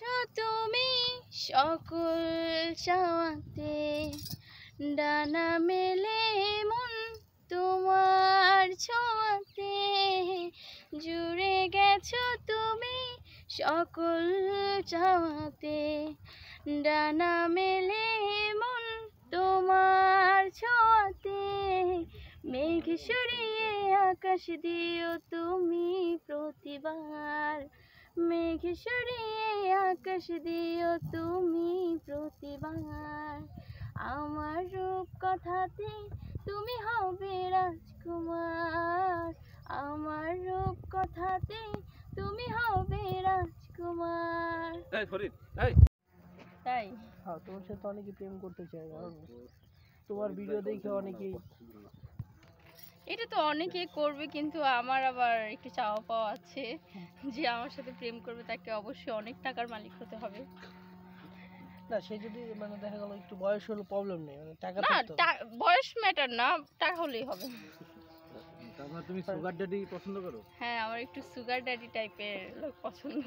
গেছো তুমি সকল চাওয়াতে, ডানা মেলে মন তোমার ছোঁয়াতে। জুড়ে গেছো তুমি সকল চাওয়াতে, ডানা মেলে মন তোমার ছোঁয়াতে। মেঘ সরিয়ে আকাশ দিও তুমি প্রতিবার, মেঘ সরিয়ে আকাশ দিও তুমি প্রতিবার। আমার রূপ কথাতে তুমি হবে রাজকুমার, আমার রূপ কথাতে তুমি হবে রাজকুমার। তাই তোমার সাথে অনেকে প্রেম করতে চায়, তোমার ভিডিও দেখে অনেকেই। এটা তো অনেকেই করবে, কিন্তু আমার আবার একটু চাওয়া পাওয়া আছে যে আমার সাথে প্রেম করবে তাকে অবশ্যই অনেক টাকার মালিক হতে হবে। না, সে যদি মানে দেখা গেল একটু বয়স হলো প্রবলেম নেই, মানে টাকা না, থাকতে হবে। বয়স ম্যাটার না, টাকা হলেই হবে। তারপর তুমি সুগার ড্যাডি পছন্দ করো? হ্যাঁ, আমার একটু সুগার ড্যাডি টাইপের লোক পছন্দ।